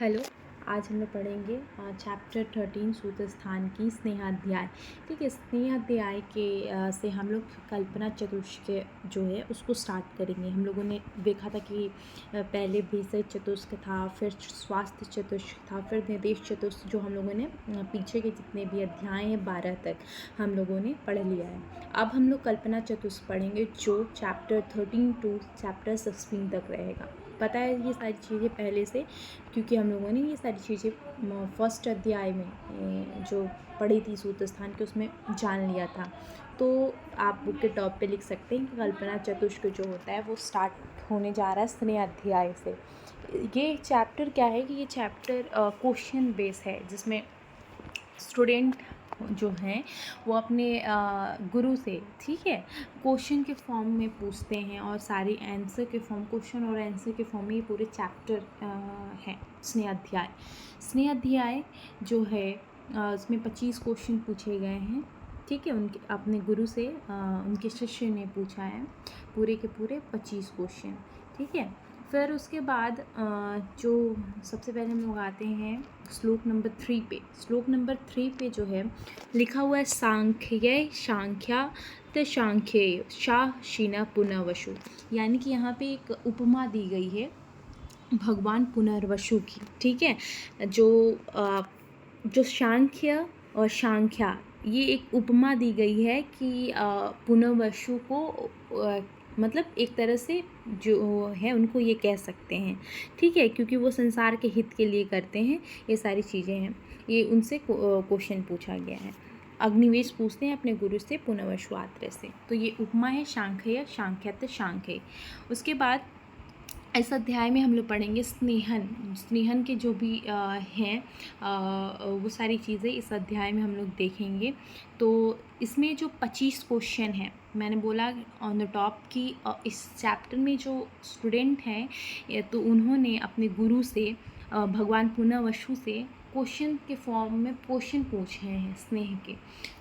Hello. आज हम लोग पढ़ेंगे चैप्टर 13 सूत्रस्थान की स्नेहाध्याय। ठीक है, स्नेहाध्याय के से हम लोग कल्पना चतुष्क जो है उसको स्टार्ट करेंगे। हम लोगों ने देखा था कि पहले भेषज चतुष्क था, फिर स्वास्थ्य चतुष्क था, फिर निर्देश चतुष्क, जो हम लोगों ने पीछे के जितने भी अध्याय हैं 12 तक हम लोगों ने पढ़ लिया है। अब हम लोग कल्पना चतुष्क पढ़ेंगे जो चैप्टर 13 टू चैप्टर 16 तक रहेगा। पता है ये सारी चीज़ें पहले से, क्योंकि हम लोगों ने ये सारी चीज़ें फर्स्ट अध्याय में जो पढ़ी थी सूत्रस्थान के उसमें जान लिया था। तो आप बुक के टॉप पे लिख सकते हैं कि कल्पना चतुष्क जो होता है वो स्टार्ट होने जा रहा है स्नेह अध्याय से। ये चैप्टर क्या है कि ये चैप्टर क्वेश्चन बेस है, जिसमें स्टूडेंट जो हैं वो अपने गुरु से, ठीक है, क्वेश्चन के फॉर्म में पूछते हैं और सारी आंसर के फॉर्म, क्वेश्चन और आंसर के फॉर्म में ये पूरे चैप्टर हैं स्नेह अध्याय। स्नेह अध्याय जो है उसमें 25 क्वेश्चन पूछे गए हैं। ठीक है, उनके अपने गुरु से उनके शिष्य ने पूछा है पूरे के पूरे 25 क्वेश्चन। ठीक है, फिर उसके बाद जो सबसे पहले हम लोग आते हैं श्लोक नंबर 3 पे। श्लोक नंबर 3 पे जो है लिखा हुआ है सांख्य सांख्या त सांख्येय शाह शीना पुनर्वसु, यानी कि यहाँ पे एक उपमा दी गई है भगवान पुनर्वसु की। ठीक है, जो सांख्य और सांख्या, ये एक उपमा दी गई है कि पुनर्वसु को मतलब एक तरह से जो है उनको ये कह सकते हैं। ठीक है, क्योंकि वो संसार के हित के लिए करते हैं, ये सारी चीज़ें हैं। ये उनसे क्वेश्चन पूछा गया है। अग्निवेश पूछते हैं अपने गुरु से पुनर्वसु आत्रेय से। तो ये उपमा है सांख्य सांख्यत सांख्य। उसके बाद इस अध्याय में हम लोग पढ़ेंगे स्नेहन के जो भी हैं वो सारी चीज़ें इस अध्याय में हम लोग देखेंगे। तो इसमें जो 25 क्वेश्चन हैं, मैंने बोला ऑन द टॉप कि इस चैप्टर में जो स्टूडेंट हैं तो उन्होंने अपने गुरु से भगवान पुनर्वसु से क्वेश्चन के फॉर्म में क्वेश्चन पूछे हैं स्नेह के।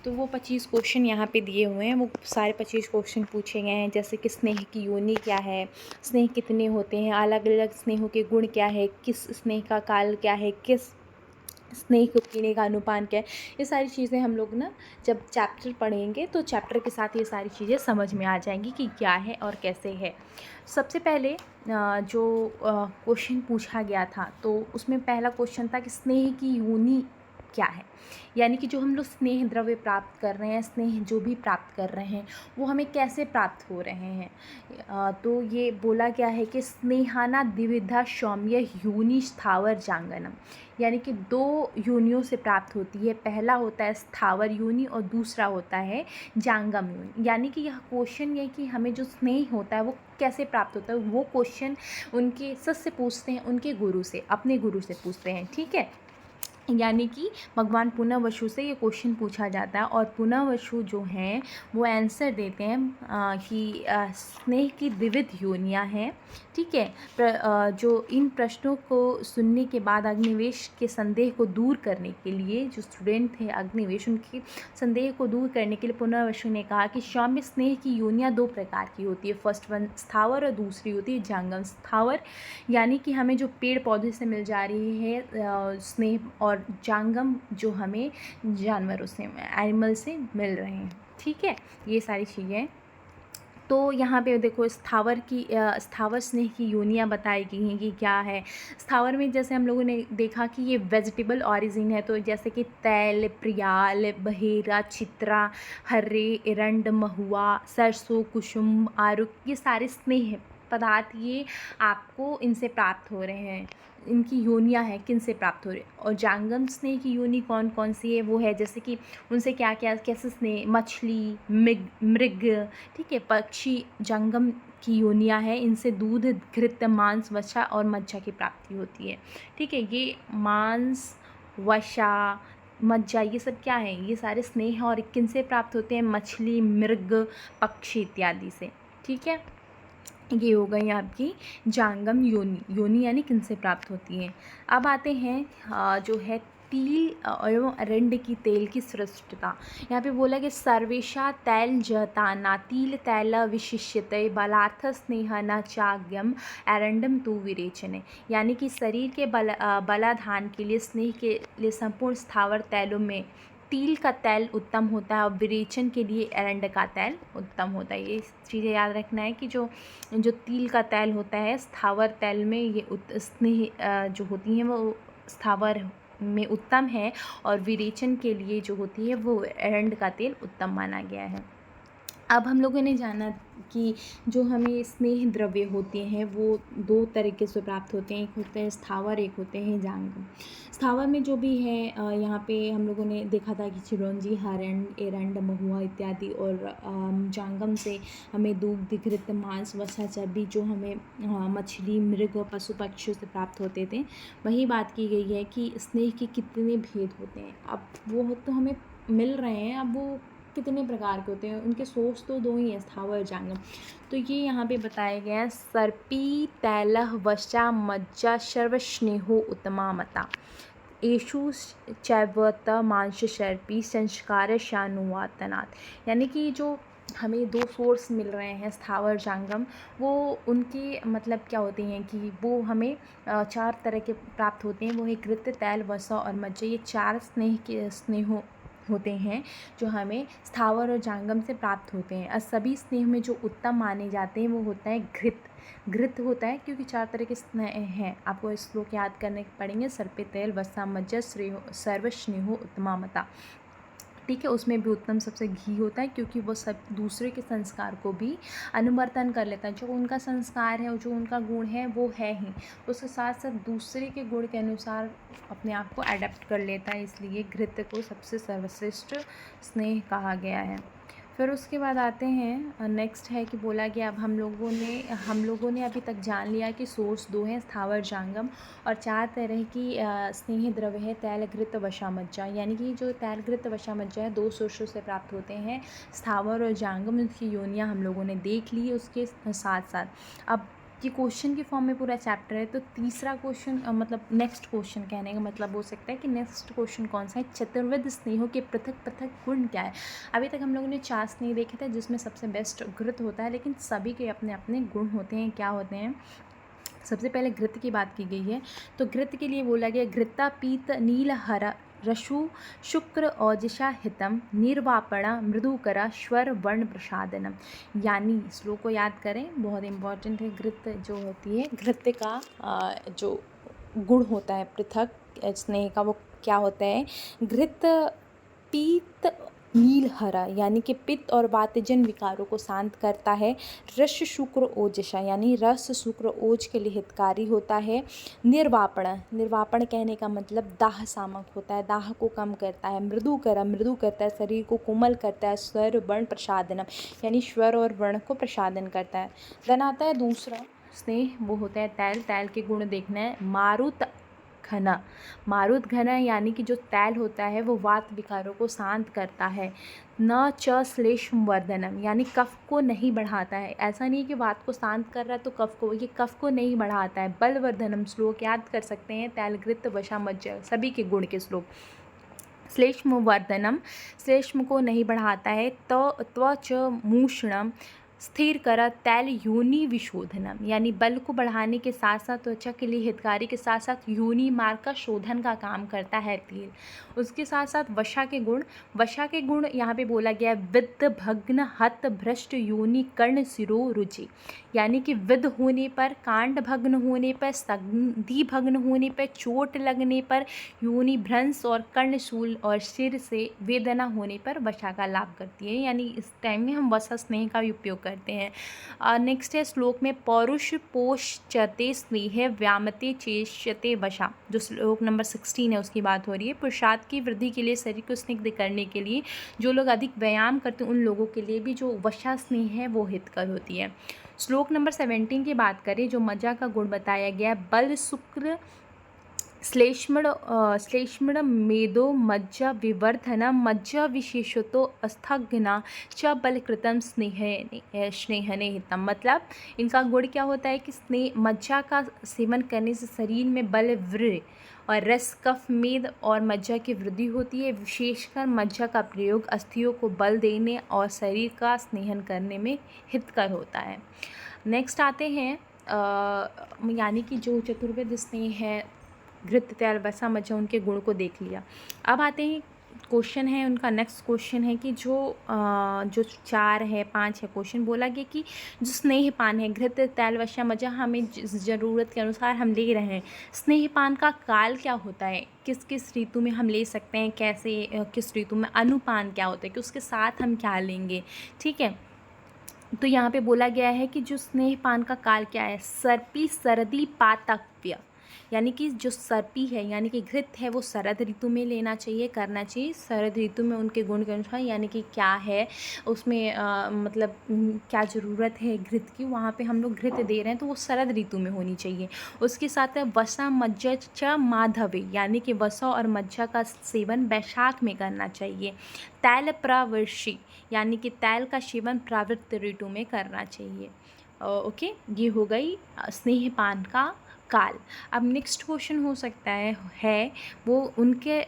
तो वो 25 क्वेश्चन यहाँ पे दिए हुए हैं। वो सारे 25 क्वेश्चन पूछे गए हैं, जैसे कि स्नेह की योनि क्या है, स्नेह कितने होते हैं, अलग अलग स्नेहों के गुण क्या है, किस स्नेह का काल क्या है, किस स्नेह को पीने का अनुपान क्या है। ये सारी चीज़ें हम लोग ना जब चैप्टर पढ़ेंगे तो चैप्टर के साथ ये सारी चीज़ें समझ में आ जाएंगी कि क्या है और कैसे है। सबसे पहले जो क्वेश्चन पूछा गया था तो उसमें पहला क्वेश्चन था कि स्नेह की योनि क्या है, यानी कि जो हम लोग स्नेह द्रव्य प्राप्त कर रहे हैं, स्नेह जो भी प्राप्त कर रहे हैं वो हमें कैसे प्राप्त हो रहे हैं। तो ये बोला गया है कि स्नेहाना द्विविधा सौम्य योनि स्थावर जांगनम, यानी कि 2 योनियों से प्राप्त होती है। पहला होता है स्थावर योनि और दूसरा होता है जांगम योनि। यानी कि यह क्वेश्चन ये कि हमें जो स्नेह होता है वो कैसे प्राप्त होता है, वो क्वेश्चन उनके शिष्य पूछते हैं, उनके गुरु से, अपने गुरु से पूछते हैं। ठीक है, यानी कि भगवान पुनर्वसु से ये क्वेश्चन पूछा जाता है और पुनर्वसु जो हैं वो आंसर देते हैं कि स्नेह की विविध योनियां हैं। ठीक है, जो इन प्रश्नों को सुनने के बाद अग्निवेश के संदेह को दूर करने के लिए, जो स्टूडेंट थे अग्निवेश, उनके संदेह को दूर करने के लिए पुनर्वसु ने कहा कि सौम्य स्नेह की योनियां 2 प्रकार की होती है। फर्स्ट वन स्थावर और दूसरी होती है जांगम। स्थावर यानी कि हमें जो पेड़ पौधे से मिल जा रही है स्नेह, और जांगम जो हमें जानवरों से, एनिमल से मिल रहे हैं। ठीक है, ये सारी चीज़ें। तो यहाँ पे देखो स्थावर स्नेह की योनियाँ बताई गई हैं कि क्या है। स्थावर में जैसे हम लोगों ने देखा कि ये वेजिटेबल ऑरिजिन है, तो जैसे कि तैल, प्रियाल, बहेरा, चित्रा, हर्रे, एरंड, महुआ, सरसों, कुसुम, आरुक, ये सारे स्नेह पदार्थ ये आपको इनसे प्राप्त हो रहे हैं। इनकी योनियाँ हैं किन से प्राप्त हो रही है। और जांगम स्नेह की योनि कौन कौन सी है, वो है जैसे कि उनसे क्या क्या कैसे स्नेह, मछली, मृग, ठीक है, पक्षी जंगम की योनियाँ है। इनसे दूध, घृत, मांस, वसा और मज्जा की प्राप्ति होती है। ठीक है, ये मांस, वसा, मज्जा, ये सब क्या है, ये सारे स्नेह और किन से प्राप्त होते हैं, मछली, मृग, पक्षी इत्यादि से। ठीक है, ये हो गई आपकी जांगम योनि। योनि यानी किन से प्राप्त होती है। अब आते हैं जो है तिल एवं अरंड की तेल की श्रेष्ठता। यहाँ पे बोला कि सर्वेशा तैल जहताना तिल तैल विशिष्यते बलार्थ स्नेह न चाग्यम एरंडम तु विरेचने। यानी कि शरीर के बलाधान के लिए, स्नेह के लिए संपूर्ण स्थावर तैलों में तिल का तैल उत्तम होता है और विरेचन के लिए एरंड का तैल उत्तम होता है। ये चीज़ें याद रखना है कि जो तिल का तैल होता है स्थावर तैल में ये स्नेह जो होती हैं वो स्थावर में उत्तम है, और विरेचन के लिए जो होती है वो एरंड का तेल उत्तम माना गया है। अब हम लोगों ने जाना कि जो हमें स्नेह द्रव्य होते हैं वो दो तरीके से प्राप्त होते हैं, एक होते हैं स्थावर, एक होते हैं जांगम। स्थावर में जो भी है यहाँ पे हम लोगों ने देखा था कि चिरौंजी, हरण, एरंड, महुआ इत्यादि, और जांगम से हमें दूध, घृत, मांस, वसा, चर्बी जो हमें मछली, मृग और पशु पक्षियों से प्राप्त होते थे। वही बात की गई है कि स्नेह के कितने भेद होते हैं। अब वो तो हमें मिल रहे हैं, अब वो कितने प्रकार के होते हैं, उनके सोर्स तो दो ही हैं, स्थावर, जांगम। तो ये यहाँ पे बताया गया है, सर्पी तैलः वशा मज्जा सर्वस्नेहो उत्तमा मता एषु चैवत मांस सर्पी संस्कार शानुवातनात्। यानी कि जो हमें दो सोर्स मिल रहे हैं स्थावर, जांगम, वो उनके मतलब क्या होते हैं कि वो हमें चार तरह के प्राप्त होते हैं। वो है घृत, तैल, वसा और मज्जा। ये चार स्नेह होते हैं जो हमें स्थावर और जांगम से प्राप्त होते हैं। और सभी स्नेह में जो उत्तम माने जाते हैं वो होता है घृत। घृत होता है क्योंकि चार तरह के स्नेह हैं, आपको इस श्लोक याद करने पड़ेंगे। सर्पे तैल वसा मज्जा सर्वस्नेहो उत्तमा मता। ठीक है, उसमें भी उत्तम सबसे घी होता है क्योंकि वो सब दूसरे के संस्कार को भी अनुवर्तन कर लेता है। जो उनका संस्कार है और जो उनका गुण है वो है ही, उसके साथ साथ दूसरे के गुण के अनुसार अपने आप को अडेप्ट कर लेता है, इसलिए घृत को सबसे सर्वश्रेष्ठ स्नेह कहा गया है। फिर उसके बाद आते हैं, नेक्स्ट है कि बोला गया अब हम लोगों ने अभी तक जान लिया कि सोर्स दो हैं, स्थावर, जांगम, और चार तरह की स्नेह द्रव्य है, तैल, घृत, वसा, मज्जा। यानी कि जो तैल, घृत, वसा, मज्जा है दो सोर्सों से प्राप्त होते हैं, स्थावर और जांगम। उनकी योनियाँ हम लोगों ने देख ली। उसके साथ साथ अब ये क्वेश्चन के फॉर्म में पूरा चैप्टर है, तो तीसरा क्वेश्चन मतलब नेक्स्ट क्वेश्चन कहने का मतलब हो सकता है कि नेक्स्ट क्वेश्चन कौन सा है, चतुर्विध स्नेहों के पृथक पृथक गुण क्या है। अभी तक हम लोगों ने चार स्नेह देखे थे जिसमें सबसे बेस्ट घृत होता है, लेकिन सभी के अपने अपने गुण होते हैं। क्या होते हैं? सबसे पहले घृत की बात की गई है, तो घृत के लिए बोला गया घृता पीत नील हरा रशु शुक्र औजसा हितम निर्वापणा मृदुकरा स्वर वर्ण प्रसादनम। यानी श्लोक को याद करें, बहुत इंपॉर्टेंट है। घृत जो होती है, घृत का जो गुण होता है पृथक स्नेह का, वो क्या होता है? घृत पीत नील हरा, यानी कि पित्त और वातजन विकारों को शांत करता है। रस शुक्र ओजसा, यानी रस शुक्र ओज के लिए हितकारी होता है। निर्वापण कहने का मतलब दाह शामक होता है, दाह को कम करता है। मृदु करता है, शरीर को कोमल करता है। स्वर वर्ण प्रसादनम, यानी स्वर और वर्ण को प्रसादन करता है। देन आता है दूसरा स्नेह, वो होता है तैल। तैल के गुण देखना है। मारुत घना, यानी कि जो तैल होता है वो वात विकारों को शांत करता है। न च श्लेष्म वर्धनम, यानी कफ को नहीं बढ़ाता है। ऐसा नहीं कि वात को शांत कर रहा है तो ये कफ को नहीं बढ़ाता है। बलवर्धनम, श्लोक याद कर सकते हैं, तैल, घृत, वसा, मज्जा सभी के गुण के श्लोक। श्लेष्म वर्धनम, श्लेष्म को नहीं बढ़ाता है। त्वच मूषणम, स्थिर कर तैल योनि विशोधनम, यानी बल को बढ़ाने के साथ साथ त्वचा के लिए हितकारी के साथ साथ योनि मार्ग का शोधन का काम करता है तेल। उसके साथ साथ वशा के गुण यहाँ पे बोला गया विद्ध भग्न हत भ्रष्ट योनि कर्ण सिरो रुचि, यानी कि विद्ध होने पर, कांड भग्न होने पर, संधि भग्न होने पर, चोट लगने पर, योनि भ्रंश और कर्णशूल और सिर से वेदना होने पर वशा का लाभ करती है। यानी इस टाइम में हम वसा स्नेह का उपयोग करते हैं। नेक्स्ट है श्लोक में पौरुष पोषते स्नेह व्यामते चेष्यते वशा, जो श्लोक नंबर 16 है उसकी बात हो रही है। पुरुषार्थ की वृद्धि के लिए, शरीर को स्निग्ध करने के लिए जो लोग अधिक व्यायाम करते हैं उन लोगों के लिए भी जो वशा स्नेह है वो हितकर होती है। श्लोक नंबर 17 की बात करें, जो मज्जा का गुण बताया गया, बल शुक्र श्लेष्मण मेदो मज्जा विवर्धन मज्जा विशेषतो अस्थग्ना च बलकृतम स्नेहने हितम। मतलब इनका गुण क्या होता है कि स्नेह मज्जा का सेवन करने से शरीर में बल वृद्धि और रस कफ मेद और मज्जा की वृद्धि होती है। विशेषकर मज्जा का प्रयोग अस्थियों को बल देने और शरीर का स्नेहन करने में हितकर होता है। नेक्स्ट आते हैं यानी कि जो चतुर्वेद स्नेह है, घृत तैल वसा मज्जा, उनके गुण को देख लिया। अब आते हैं क्वेश्चन है उनका, नेक्स्ट क्वेश्चन है कि जो 4 है 5 है क्वेश्चन, बोला गया कि जो स्नेहपान है घृत तैल वसा मज्जा हमें जिस ज़रूरत के अनुसार हम ले रहे हैं, स्नेहपान का काल क्या होता है, किस किस ऋतु में हम ले सकते हैं, कैसे किस ऋतु में, अनुपान क्या होता है कि उसके साथ हम क्या लेंगे। ठीक है, तो यहाँ पे बोला गया है कि जो स्नेहपान का काल क्या है, सर्पी सर्दी पातव्य, यानी कि जो सर्पी है यानी कि घृत है वो शरद ऋतु में लेना चाहिए, करना चाहिए शरद ऋतु में उनके गुण के अनुसार, यानी कि क्या है उसमें मतलब क्या ज़रूरत है घृत की, वहाँ पे हम लोग घृत दे रहे हैं तो वो शरद ऋतु में होनी चाहिए। उसके साथ है वसा मज्जा च माधवे, यानी कि वसा और मज्जा का सेवन बैसाख में करना चाहिए। तैल प्रावर्षी, यानी कि तैल का सेवन प्रावृत्त ऋतु में करना चाहिए। ओके, ये हो गई स्नेहपान का काल। अब नेक्स्ट क्वेश्चन हो सकता है वो उनके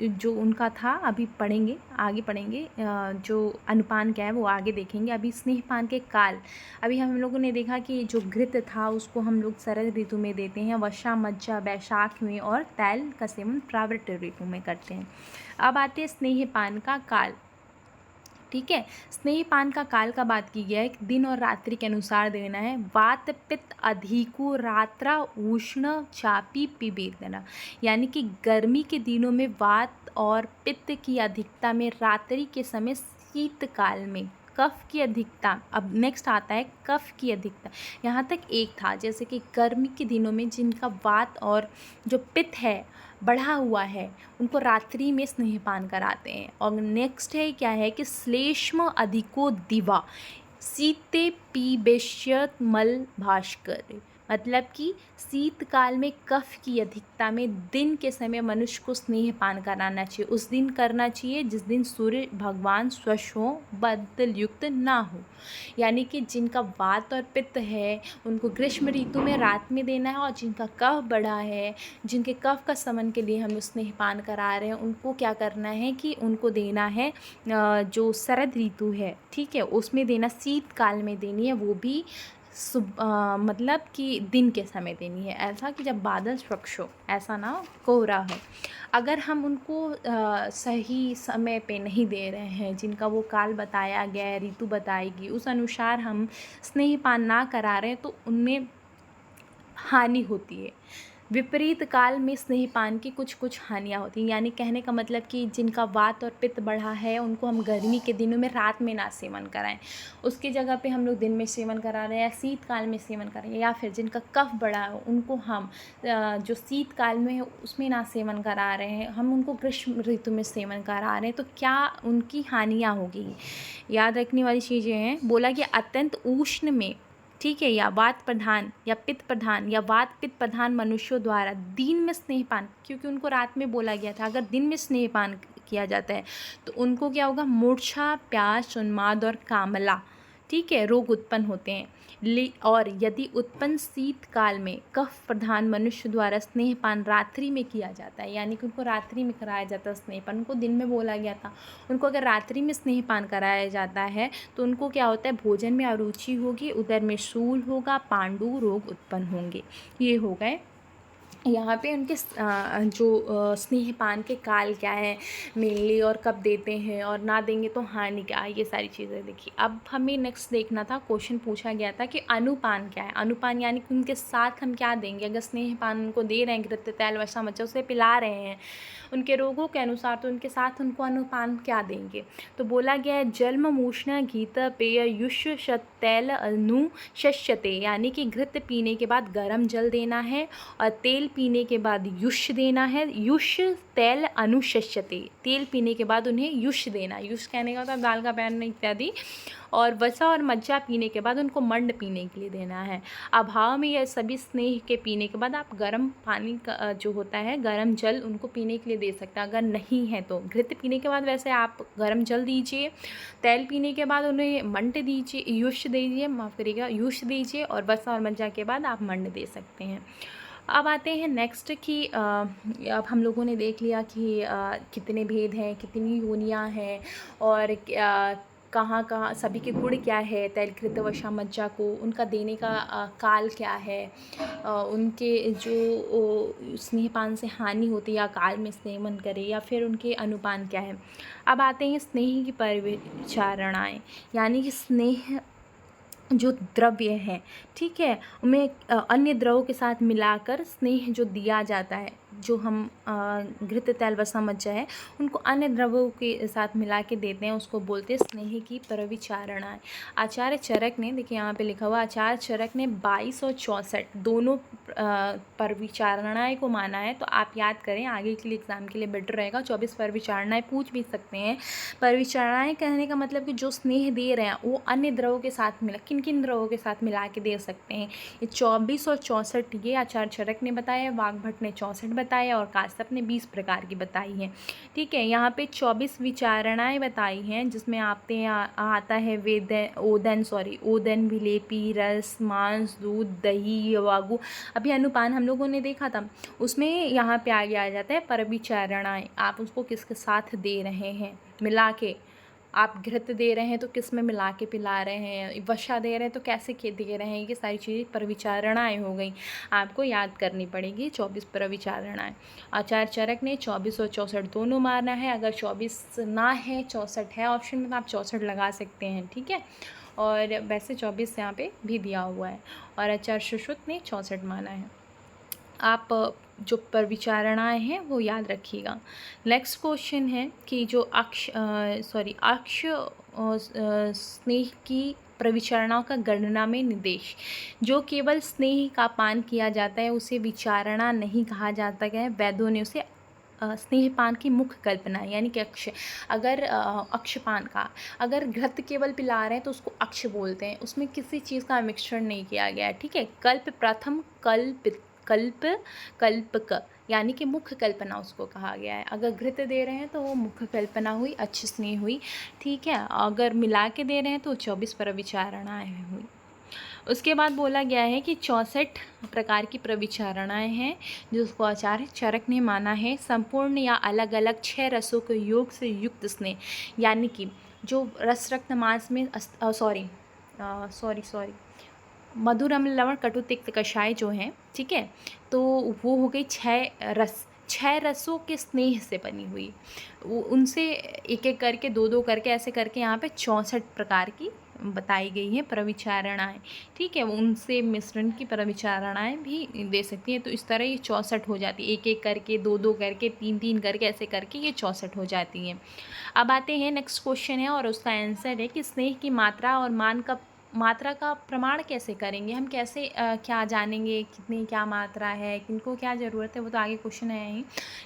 जो उनका था, अभी पढ़ेंगे आगे पढ़ेंगे जो अनुपान क्या है वो आगे देखेंगे। अभी स्नेहपान के काल, अभी हम लोगों ने देखा कि जो घृत था उसको हम लोग शरद ऋतु में देते हैं, वसा मज्जा बैसाख में और तैल का सेवन प्रावृत्त ऋतु में करते हैं। अब आते हैं स्नेहपान का काल। ठीक है, स्नेहपान का काल का बात की गया है, दिन और रात्रि के अनुसार देना है। वात पित्त अधिको रात्रा उष्ण चापी पिबेदना, यानी कि गर्मी के दिनों में वात और पित्त की अधिकता में, रात्रि के समय शीतकाल में कफ की अधिकता। अब नेक्स्ट आता है कफ की अधिकता, यहाँ तक एक था, जैसे कि गर्मी के दिनों में जिनका वात और जो पित्त है बढ़ा हुआ है उनको रात्रि में स्नेहपान कराते हैं। और नेक्स्ट है क्या है कि श्लेष्म अधिको दिवा शीते पीबेष्यत मल भास्कर, मतलब कि शीतकाल में कफ की अधिकता में दिन के समय मनुष्य को स्नेहपान कराना चाहिए। उस दिन करना चाहिए जिस दिन सूर्य भगवान स्वच्छ हो, बदल युक्त ना हो, यानी कि जिनका वात और पित्त है उनको ग्रीष्म ऋतु में रात में देना है, और जिनका कफ बढ़ा है, जिनके कफ का शमन के लिए हम स्नेहपान करा रहे हैं, उनको क्या करना है कि उनको देना है जो शरद ऋतु है, ठीक है, उसमें देना, शीतकाल में देनी है, वो भी मतलब कि दिन के समय देनी है, ऐसा कि जब बादल स्वच्छ हो, ऐसा ना कोहरा हो। अगर हम उनको सही समय पे नहीं दे रहे हैं, जिनका वो काल बताया गया है, ऋतु बताएगी, उस अनुसार हम स्नेहपान ना करा रहे हैं तो उनमें हानि होती है। विपरीत काल में स्नेहपान की कुछ कुछ हानियाँ होती हैं, यानी कहने का मतलब कि जिनका वात और पित्त बढ़ा है उनको हम गर्मी के दिनों में रात में ना सेवन कराएं, उसकी जगह पे हम लोग दिन में सेवन करा रहे हैं, या शीतकाल में सेवन करें, या फिर जिनका कफ बढ़ा है उनको हम जो शीतकाल में है उसमें ना सेवन करा रहे हैं, हम उनको ग्रीष्म ऋतु में सेवन करा रहे हैं, तो क्या उनकी हानियाँ होगी। याद रखने वाली चीज़ें हैं। बोला कि अत्यंत उष्ण में, ठीक है, या वात प्रधान या पित्त प्रधान या वात पित्त प्रधान मनुष्यों द्वारा दिन में स्नेहपान, क्योंकि उनको रात में बोला गया था, अगर दिन में स्नेहपान किया जाता है तो उनको क्या होगा, मूर्छा, प्यास, उन्माद और कामला, ठीक है, रोग उत्पन्न होते हैं। और यदि उत्पन्न शीतकाल में कफ प्रधान मनुष्य द्वारा स्नेहपान रात्रि में किया जाता है, यानी कि उनको रात्रि में कराया जाता है स्नेहपान, उनको दिन में बोला गया था, उनको अगर रात्रि में स्नेहपान कराया जाता है तो उनको क्या होता है, भोजन में अरुचि होगी, उदर में शूल होगा, पांडु रोग उत्पन्न होंगे। ये हो गए यहाँ पे उनके जो स्नेहपान के काल क्या है मेनली, और कब देते हैं और ना देंगे तो हानि क्या है, ये सारी चीज़ें देखिए। अब हमें नेक्स्ट देखना था, क्वेश्चन पूछा गया था कि अनुपान क्या है। अनुपान यानी कि उनके साथ हम क्या देंगे, अगर स्नेहपान उनको दे रहे हैं, घृत तैल वसा मज्जा उसे पिला रहे हैं उनके रोगों के अनुसार, तो उनके साथ उनको अनुपान क्या देंगे। तो बोला गया है जन्म मूषण घीत पेय युष तैल अनु शस्यते, यानी कि घृत पीने के बाद गर्म जल देना है, और तेल पीने के बाद युष देना है। युष तेल अनुशस्यते, तेल पीने के बाद उन्हें युष देना। युष कहने का होता है दाल का पैन इत्यादि। और वसा और मज्जा पीने के बाद उनको मंड पीने के लिए देना है। अभाव में यह सभी स्नेह के पीने के बाद आप गर्म पानी का जो होता है गर्म जल उनको पीने के लिए दे सकते हैं। अगर नहीं है तो घृत पीने के बाद वैसे आप गर्म जल दीजिए। तेल पीने के बाद उन्हें मंड दीजिए, युष दीजिए, माफ़ करिएगा, युष दीजिए। और वसा और मज्जा के बाद आप मंड दे सकते हैं। अब आते हैं नेक्स्ट कि अब हम लोगों ने देख लिया कि कितने भेद हैं, कितनी योनियाँ हैं, और कहाँ कहाँ सभी के गुण क्या है। तेल घृत वसा मज्जा को उनका देने का काल क्या है, उनके जो स्नेहपान से हानि होती है या काल में स्नेहमन करे, या फिर उनके अनुपान क्या है। अब आते हैं स्नेह की परिचारणाएँ, यानी कि स्नेह जो द्रव्य है, ठीक है, उनमें अन्य द्रव्यों के साथ मिलाकर स्नेह जो दिया जाता है, जो हम घृत तेल वसा मज्जा है उनको अन्य द्रव्यों के साथ मिला के देते हैं, उसको बोलते हैं स्नेह की परिचारणाएँ। आचार्य चरक ने, देखिए यहाँ पे लिखा हुआ, आचार्य चरक ने 22 और 64 दोनों परिचारणाएँ को माना है। तो आप याद करें, आगे के लिए एग्जाम के लिए बेटर रहेगा। 24 परिचारणाएँ पूछ भी सकते हैं। परिचारणाएँ कहने का मतलब कि जो स्नेह दे रहे हैं वो अन्य द्रव्यों के साथ मिला, किन किन द्रव्यों के साथ मिला के दे सकते हैं। ये 24 और 64 ये आचार्य चरक ने बताया, वाग्भट ने 64 बताया और काश्यप ने 20 प्रकार की बताई हैं। ठीक है, यहाँ पे 24 विचारणाएँ बताई हैं, जिसमें आता है ओदन, विलेपी, रस, मांस, दूध, दही, वागु। अभी अनुपान हम लोगों ने देखा था, उसमें यहाँ पे आगे आ जाता है परिचारणाएँ। आप उसको किसके साथ दे रहे हैं, मिला के। आप घृत दे रहे हैं तो किस में मिला के पिला रहे हैं, वसा दे रहे हैं तो कैसे दे रहे हैं, ये सारी चीज़ें परिचारणाएँ हो गई, आपको याद करनी पड़ेगी। 24 परिचारणाएँ। आचार्य चरक ने 24 और 64 दोनों माना है। अगर 24 ना है 64 है ऑप्शन में तो आप 64 लगा सकते हैं, ठीक है। और वैसे 24 यहाँ पे भी दिया हुआ है, और आचार्य सुश्रुत ने 64 माना है। आप जो परिचारणाएँ हैं वो याद रखिएगा। नेक्स्ट क्वेश्चन है कि जो स्नेह की परिचारणाओं का गणना में निर्देश। जो केवल स्नेह का पान किया जाता है उसे विचारणा नहीं कहा जाता है। वैद्यों ने उसे स्नेहपान की मुख्य कल्पना, यानी कि अक्षपान का, अगर घृत केवल पिला रहे हैं तो उसको अक्ष बोलते हैं, उसमें किसी चीज़ का मिश्रण नहीं किया गया है, ठीक है। कल्प प्रथम, कल्पक, यानी कि मुख्य कल्पना उसको कहा गया है। अगर घृत दे रहे हैं तो वो मुख्य कल्पना हुई, अच्छी स्नेह हुई, ठीक है। अगर मिला के दे रहे हैं तो 24 परिचारणाएँ हुई। उसके बाद बोला गया है कि 64 प्रकार की परिचारणाएँ हैं, जिसको आचार्य चरक ने माना है। संपूर्ण या अलग अलग 6 रसों के योग से युक्त स्नेह, यानी कि जो रस रक्त मांस में मधुर अम्ल लवण कटु तिक्त कषाय जो हैं, ठीक है, तो वो हो गई 6 रसों के स्नेह से बनी हुई। वो उनसे एक एक करके, दो करके, ऐसे करके यहाँ पे 64 प्रकार की बताई गई हैं परिचारणाएँ, ठीक है। उनसे मिश्रण की परिचारणाएँ भी दे सकती हैं। तो इस तरह ये 64 हो जाती है, एक एक करके, दो करके, तीन करके, ऐसे करके ये 64 हो जाती हैं। अब आते हैं, नेक्स्ट क्वेश्चन है और उसका आंसर है कि स्नेह की मात्रा और मात्रा का प्रमाण कैसे करेंगे, हम कैसे क्या जानेंगे कितनी क्या मात्रा है, किनको क्या ज़रूरत है, वो तो आगे क्वेश्चन है ही,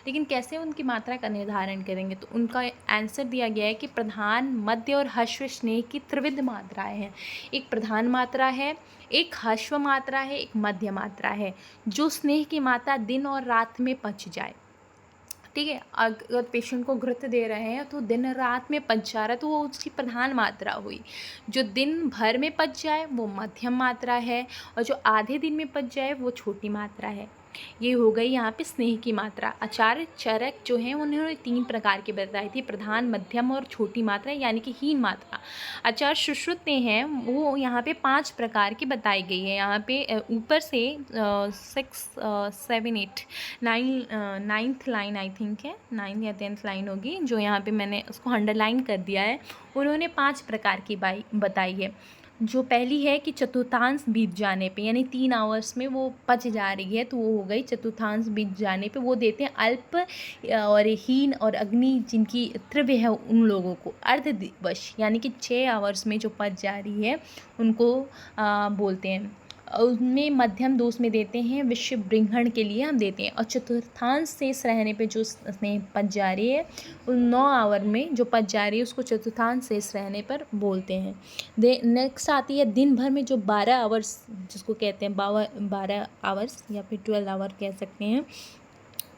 लेकिन कैसे उनकी मात्रा का निर्धारण करेंगे। तो उनका आंसर दिया गया है कि प्रधान, मध्य और ह्रस्व स्नेह की त्रिविध मात्राएं हैं। एक प्रधान मात्रा है, एक ह्रस्व मात्रा है, एक मध्य मात्रा है। जो स्नेह की मात्रा दिन और रात में पच जाए, ठीक है। अगर पेशेंट को घृत दे रहे हैं तो दिन रात में पच जा रहा है तो वो उसकी प्रधान मात्रा हुई। जो दिन भर में पच जाए वो मध्यम मात्रा है, और जो आधे दिन में पच जाए वो छोटी मात्रा है। ये हो गई यहाँ पे स्नेह की मात्रा। आचार्य चरक जो हैं उन्होंने 3 प्रकार की बताई थी, प्रधान, मध्यम और छोटी मात्रा, यानी कि हीन मात्रा। आचार्य सुश्रुत ने हैं वो यहाँ पे 5 प्रकार की बताई गई है। यहाँ पे ऊपर से 6, 7, 8, 9th लाइन आई थिंक है, 9th या 10th लाइन होगी, जो यहाँ पे मैंने उसको अंडरलाइन कर दिया है। उन्होंने 5 प्रकार की बताई है। जो पहली है कि चतुर्थांश बीत जाने पे, यानी 3 आवर्स में वो पच जा रही है, तो वो हो गई चतुर्थांश बीत जाने पे। वो देते हैं अल्प और हीन और अग्नि जिनकी त्रिव्य है उन लोगों को। अर्ध दिवस, यानी कि 6 आवर्स में जो पच जा रही है उनको बोलते हैं उनमें मध्यम दोष में देते हैं, विषय बृंहण के लिए हम देते हैं। और चतुर्थांश शेष रहने पे जो स्नेह पच जा रही है, उन 9 आवर में जो पच जा रही है उसको चतुर्थांश शेष रहने पर बोलते हैं। नेक्स्ट आती है दिन भर में जो 12 आवर्स जिसको कहते हैं 12 आवर्स या फिर 12 आवर कह सकते हैं,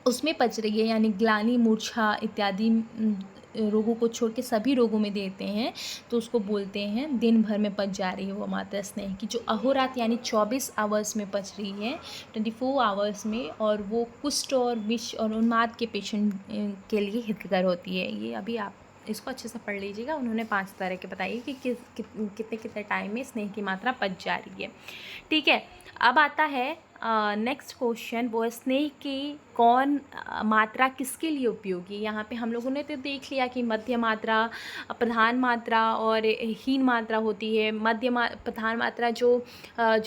उसमें पच रही है, यानी ग्लानि, मूर्छा इत्यादि रोगों को छोड़ के सभी रोगों में देते हैं, तो उसको बोलते हैं दिन भर में पच जा रही है वो मात्रा स्नेह की। जो अहोरात यानी 24 आवर्स में पच रही है, 24 आवर्स में, और वो कुष्ठ और विष और उन्माद के पेशेंट के लिए हितकर होती है। ये अभी आप इसको अच्छे से पढ़ लीजिएगा, उन्होंने 5 तरह के बताइए कि कितने कितने टाइम में स्नेह की मात्रा पच जा रही है। ठीक है, अब आता है नेक्स्ट क्वेश्चन, वो है स्नेह की कौन मात्रा किसके लिए उपयोगी। यहाँ पे हम लोगों ने तो देख लिया कि मध्य मात्रा, प्रधान मात्रा और हीन मात्रा होती है। प्रधान मात्रा जो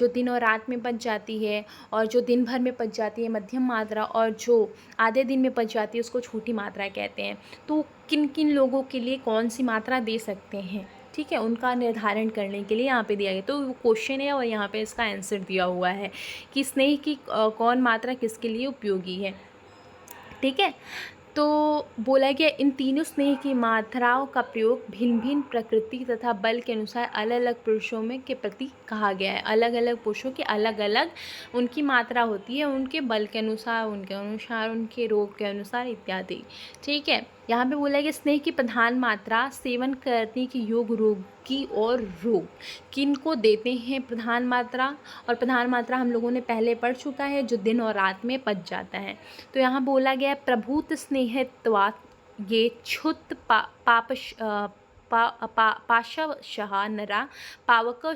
दिन और रात में पच जाती है और जो दिन भर में पच जाती है मध्यम मात्रा, और जो आधे दिन में पच जाती है उसको छोटी मात्रा कहते हैं। तो किन किन लोगों के लिए कौन सी मात्रा दे सकते हैं, ठीक है, उनका निर्धारण करने के लिए यहाँ पे दिया गया। तो वो क्वेश्चन है और यहाँ पे इसका आंसर दिया हुआ है कि स्नेह की कौन मात्रा किसके लिए उपयोगी है। ठीक है, तो बोला गया इन तीनों स्नेह की मात्राओं का प्रयोग भिन्न भिन्न प्रकृति तथा बल के अनुसार अलग अलग पुरुषों में के प्रति कहा गया है। अलग अलग पुरुषों की अलग अलग उनकी मात्रा होती है, उनके बल के अनुसार, उनके रोग के अनुसार इत्यादि। ठीक है, यहाँ पे बोला गया स्नेह की प्रधान मात्रा सेवन करने के योग रोगी और रोग किनको देते हैं प्रधान मात्रा। और प्रधान मात्रा हम लोगों ने पहले पढ़ चुका है, जो दिन और रात में पच जाता है। तो यहाँ बोला गया प्रभूत स्नेहत्वात् ये क्षुत पाशवशः नरा पावक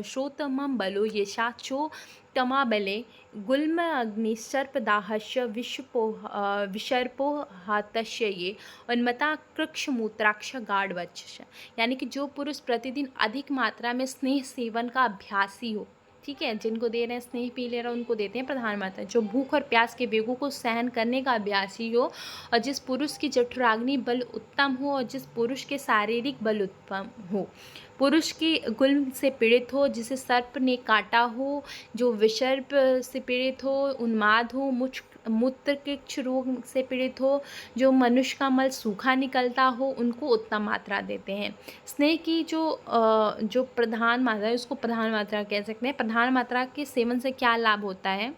श्रोतमं बलो येषाचो तमाबले गुल्म अग्नि सर्पदाहस्य विसर्पोहातस्य ये उन्मता कृक्ष मूत्राक्ष गाढ़वच्छ। यानी कि जो पुरुष प्रतिदिन अधिक मात्रा में स्नेह सेवन का अभ्यासी हो, ठीक है, जिनको दे रहे हैं स्नेह पी ले रहा है उनको देते हैं प्रधान मात्रा। जो भूख और प्यास के वेगों को सहन करने का अभ्यासी हो, और जिस पुरुष की जठराग्नि बल उत्तम हो, और जिस पुरुष के शारीरिक बल उत्तम हो, पुरुष की गुल्म से पीड़ित हो, जिसे सर्प ने काटा हो, जो विसर्प से पीड़ित हो, उन्माद हो, मूत्रकिक्ष रोग से पीड़ित हो, जो मनुष्य का मल सूखा निकलता हो, उनको उत्तम मात्रा देते हैं। स्नेह की जो प्रधान मात्रा है उसको प्रधान मात्रा कह सकते हैं। प्रधान मात्रा के सेवन से क्या लाभ होता है,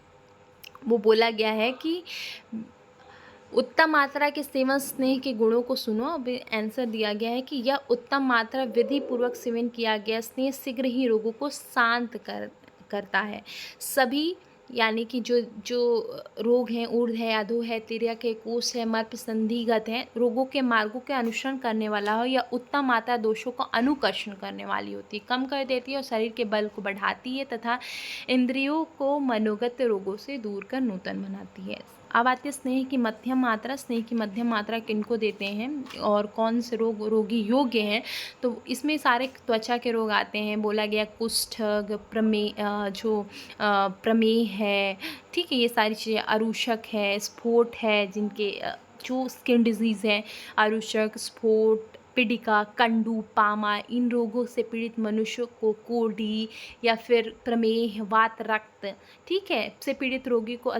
वो बोला गया है कि उत्तम मात्रा के सेवन स्नेह के गुणों को सुनो। अब आंसर दिया गया है कि यह उत्तम मात्रा विधि पूर्वक सेवन किया गया स्नेह शीघ्र ही रोगों को शांत करता है। सभी यानी कि जो रोग हैं, ऊर्ध्व है, अधो है, तिर्यक है, कोष है, मर्प संधिगत है, रोगों के मार्गों के अनुसरण करने वाला हो, या उत्तम मात्रा दोषों का अनुकर्षण करने वाली होती है, कम कर देती है और शरीर के बल को बढ़ाती है तथा इंद्रियों को मनोगत रोगों से दूर कर नूतन बनाती है। अब आती है स्नेह की मध्यम मात्रा। स्नेह की मध्यम मात्रा किनको देते हैं और कौन से रोगी योग्य हैं, तो इसमें सारे त्वचा के रोग आते हैं। बोला गया कुष्ठ, प्रमेह है, ठीक है, ये सारी चीज़ें, अरूषक है, स्फोट है, जिनके जो स्किन डिजीज़ है, अरूषक, स्फोट, पिडिका, कंडू, पामा, इन रोगों से पीड़ित मनुष्य को कोढ़ी या फिर प्रमेह, वात, रक्त, ठीक है, से पीड़ित रोगी को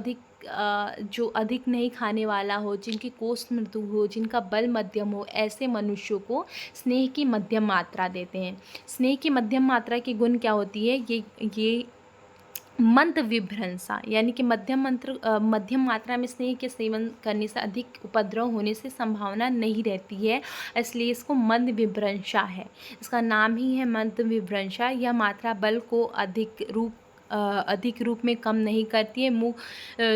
जो अधिक नहीं खाने वाला हो, जिनकी कोष्ठ मृत्यु हो, जिनका बल मध्यम हो, ऐसे मनुष्यों को स्नेह की मध्यम मात्रा देते हैं। स्नेह की मध्यम मात्रा की गुण क्या होती है, ये मंत्र विभ्रंशा, यानी कि मध्यम मात्रा में स्नेह के सेवन करने से अधिक उपद्रव होने से संभावना नहीं रहती है, इसलिए इसको मंद विभ्रंशा है। इसका नाम ही है मंद विभ्रंशा। यह मात्रा बल को अधिक रूप में कम नहीं करती है, मुँह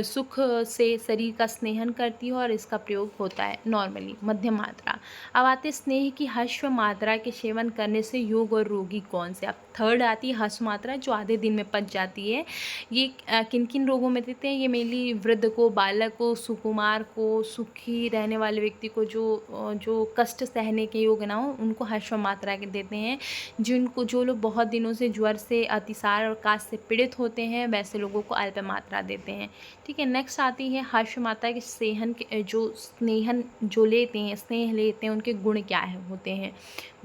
सुख से शरीर का स्नेहन करती है, और इसका प्रयोग होता है नॉर्मली मध्यम मात्रा। अब आते स्नेह की ह्रस्व मात्रा के सेवन करने से योग और रोगी कौन से। अब थर्ड आती है ह्रस्व मात्रा, जो आधे दिन में पच जाती है। ये किन किन रोगों में देते हैं, ये मेनली वृद्ध को, बालक को, सुकुमार को, सुखी रहने वाले व्यक्ति को, जो कष्ट सहने के योग्य ना हो, उनको ह्रस्व मात्रा के देते हैं। जो लोग बहुत दिनों से ज्वर से, अतिसार और काश से पीड़ित होते हैं, वैसे लोगों को अल्प मात्रा देते हैं। ठीक है, नेक्स्ट आती है ह्रस्व मात्रा के स्नेह जो लेते हैं, उनके गुण क्या होते हैं।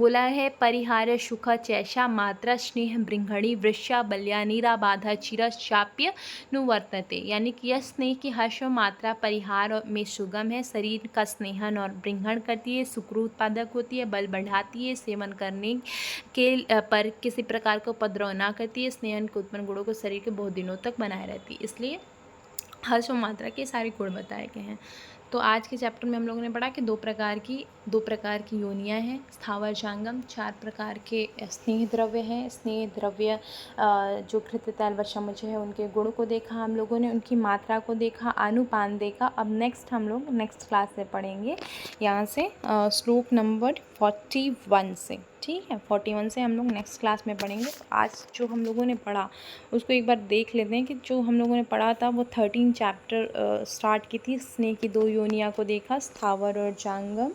बोला है परिहार सुख चैषा मात्रा स्नेह बृंघणी वृषा बल्या नीरा बाधा चिर शाप्य नुवर्तते, यानी कि यह स्नेह की हर्ष और मात्रा परिहार में सुगम है, शरीर का स्नेहन और बृंघण करती है, शुक्र उत्पादक होती है, बल बढ़ाती है, सेवन करने के पर किसी प्रकार का उपद्रव ना करती है, स्नेहन के उत्पन्न गुणों को शरीर के बहुत दिनों तक बनाए रहती है। इसलिए हर्ष और मात्रा के सारे गुण बताए गए हैं। तो आज के चैप्टर में हम लोगों ने पढ़ा कि दो प्रकार की योनियाँ हैं, स्थावर जांगम, 4 प्रकार के स्नेह द्रव्य हैं। स्नेह द्रव्य जो घृत तैल वशामुच है उनके गुण को देखा हम लोगों ने, उनकी मात्रा को देखा, अनुपान देखा। अब नेक्स्ट हम लोग नेक्स्ट क्लास में पढ़ेंगे यहाँ से श्लोक नंबर 41 से, ठीक है। 41 से हम लोग नेक्स्ट क्लास में पढ़ेंगे। तो आज जो हम लोगों ने पढ़ा उसको एक बार देख लेते हैं कि जो हम लोगों ने पढ़ा था वो 13 चैप्टर स्टार्ट की थी। स्नेह की 2 योनियाँ को देखा, स्थावर और जांगम,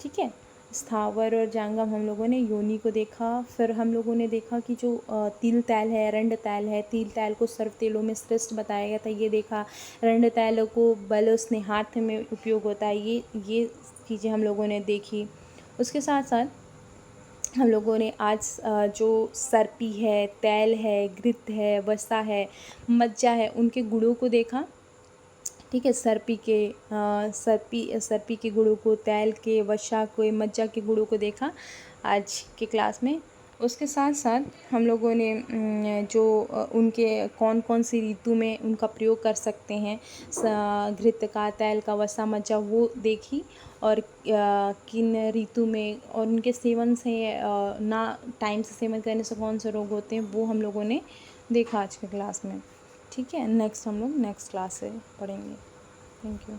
ठीक है। स्थावर और जांगम हम लोगों ने योनि को देखा। फिर हम लोगों ने देखा कि जो तिल तैल है, रंड तैल है, तिल तैल को सर्व तेलों में श्रेष्ठ बताया गया था, ये देखा। रंड तैल को बल स्नेहार्थ में उपयोग होता है, ये चीज़ें हम लोगों ने देखी। उसके साथ साथ हम लोगों ने आज जो सर्पी है, तैल है, घृत है, वसा है, मज्जा है, उनके गुणों को देखा, ठीक है। सर्पी के गुणों को, तैल के, वसा के, मज्जा के गुणों को देखा आज के क्लास में। उसके साथ साथ हम लोगों ने जो उनके कौन कौन सी ऋतु में उनका प्रयोग कर सकते हैं, घृत का, तैल का, वसा, मज्जा, वो देखी। और किन ऋतु में और उनके सेवन से ना टाइम से सेवन करने से कौन से रोग होते हैं, वो हम लोगों ने देखा आज के क्लास में, ठीक है। नेक्स्ट हम लोग नेक्स्ट क्लास से पढ़ेंगे। Thank you.